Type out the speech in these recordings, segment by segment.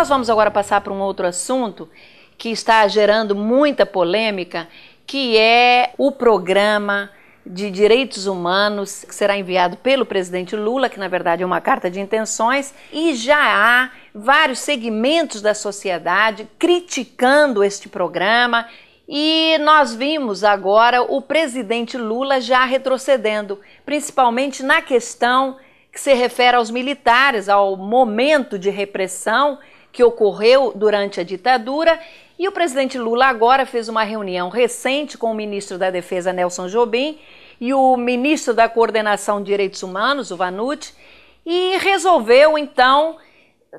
Nós vamos agora passar para um outro assunto que está gerando muita polêmica, que é o programa de direitos humanos que será enviado pelo presidente Lula, que na verdade é uma carta de intenções, e já há vários segmentos da sociedade criticando este programa. E nós vimos agora o presidente Lula já retrocedendo, principalmente na questão que se refere aos militares, ao momento de repressão que ocorreu durante a ditadura. E o presidente Lula agora fez uma reunião recente com o ministro da Defesa, Nelson Jobim, e o ministro da Coordenação de Direitos Humanos, o Vanucci, e resolveu, então,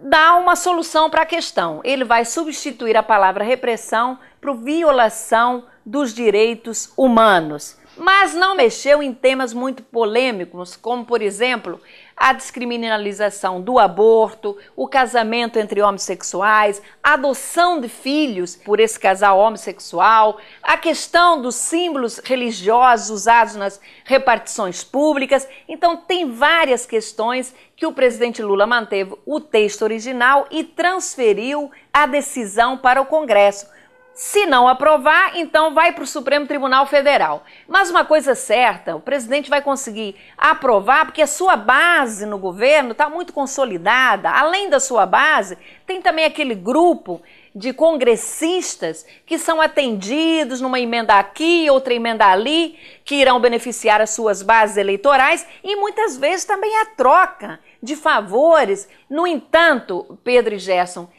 dar uma solução para a questão. Ele vai substituir a palavra repressão por violação dos direitos humanos. Mas não mexeu em temas muito polêmicos, como, por exemplo, a descriminalização do aborto, o casamento entre homossexuais, a adoção de filhos por esse casal homossexual, a questão dos símbolos religiosos usados nas repartições públicas. Então, tem várias questões que o presidente Lula manteve o texto original e transferiu a decisão para o Congresso. Se não aprovar, então vai para o Supremo Tribunal Federal. Mas uma coisa certa, o presidente vai conseguir aprovar porque a sua base no governo está muito consolidada. Além da sua base, tem também aquele grupo de congressistas que são atendidos numa emenda aqui, outra emenda ali, que irão beneficiar as suas bases eleitorais e muitas vezes também a troca de favores. No entanto, Pedro e Gerson,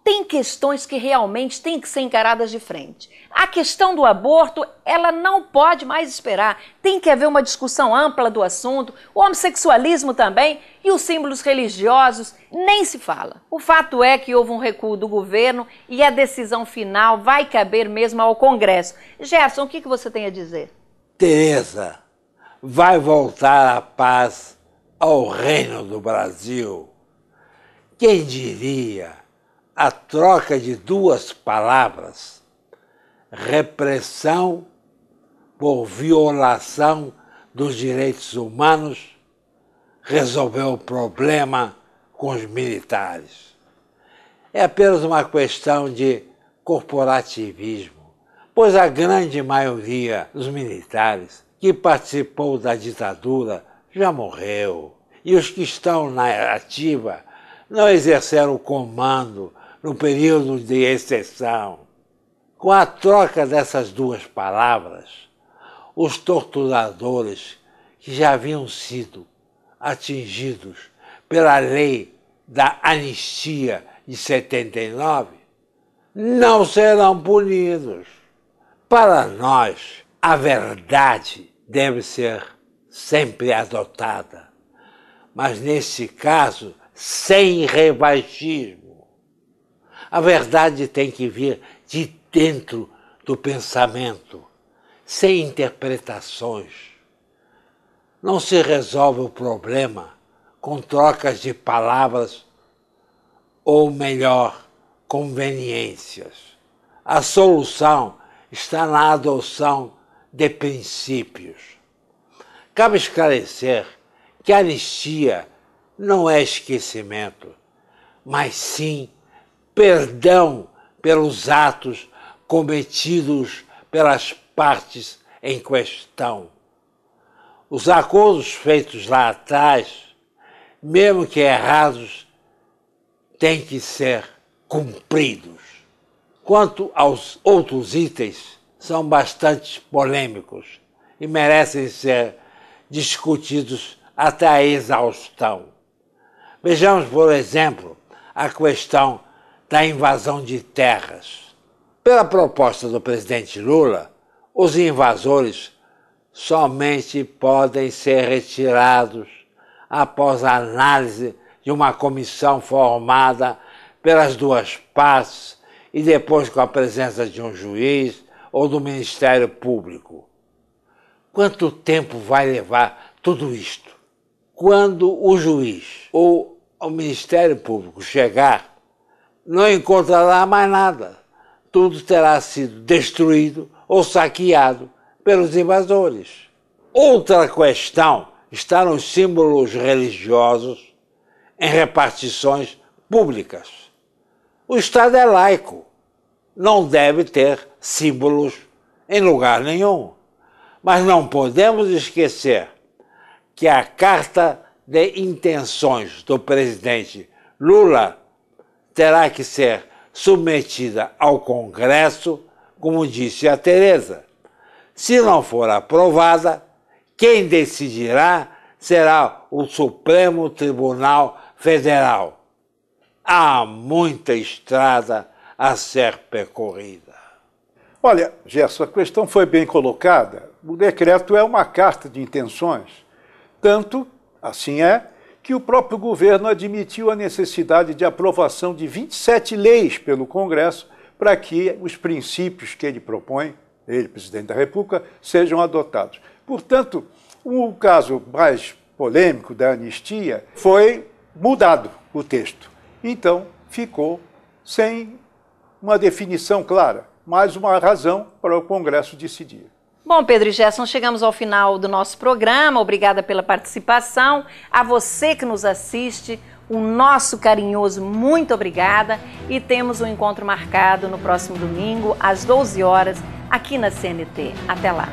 tem questões que realmente têm que ser encaradas de frente. A questão do aborto, ela não pode mais esperar. Tem que haver uma discussão ampla do assunto, o homossexualismo também e os símbolos religiosos, nem se fala. O fato é que houve um recuo do governo e a decisão final vai caber mesmo ao Congresso. Gerson, o que você tem a dizer? Tereza, vai voltar a paz ao reino do Brasil. Quem diria? A troca de duas palavras, repressão por violação dos direitos humanos, resolveu o problema com os militares. É apenas uma questão de corporativismo, pois a grande maioria dos militares que participou da ditadura já morreu, e os que estão na ativa não exerceram o comando no período de exceção. Com a troca dessas duas palavras, os torturadores que já haviam sido atingidos pela lei da anistia de 79 não serão punidos. Para nós, a verdade deve ser sempre adotada, mas nesse caso, sem revanchismo. A verdade tem que vir de dentro do pensamento, sem interpretações. Não se resolve o problema com trocas de palavras ou, melhor, conveniências. A solução está na adoção de princípios. Cabe esclarecer que a anistia não é esquecimento, mas sim perdão pelos atos cometidos pelas partes em questão. Os acordos feitos lá atrás, mesmo que errados, têm que ser cumpridos. Quanto aos outros itens, são bastante polêmicos e merecem ser discutidos até a exaustão. Vejamos, por exemplo, a questão da invasão de terras. Pela proposta do presidente Lula, os invasores somente podem ser retirados após a análise de uma comissão formada pelas duas partes e depois com a presença de um juiz ou do Ministério Público. Quanto tempo vai levar tudo isto? Quando o juiz ou o Ministério Público chegar, não encontrará mais nada. Tudo terá sido destruído ou saqueado pelos invasores. Outra questão está nos símbolos religiosos em repartições públicas. O Estado é laico, não deve ter símbolos em lugar nenhum. Mas não podemos esquecer que a carta de intenções do presidente Lula terá que ser submetida ao Congresso, como disse a Tereza. Se não for aprovada, quem decidirá será o Supremo Tribunal Federal. Há muita estrada a ser percorrida. Olha, Gerson, a questão foi bem colocada. O decreto é uma carta de intenções. Tanto assim é que o próprio governo admitiu a necessidade de aprovação de 27 leis pelo Congresso para que os princípios que ele propõe, ele, presidente da República, sejam adotados. Portanto, o caso mais polêmico da anistia foi mudado o texto. Então, ficou sem uma definição clara, mais uma razão para o Congresso decidir. Bom, Pedro e Gerson, chegamos ao final do nosso programa. Obrigada pela participação. A você que nos assiste, o nosso carinhoso muito obrigada. E temos um encontro marcado no próximo domingo, às 12 horas, aqui na CNT. Até lá.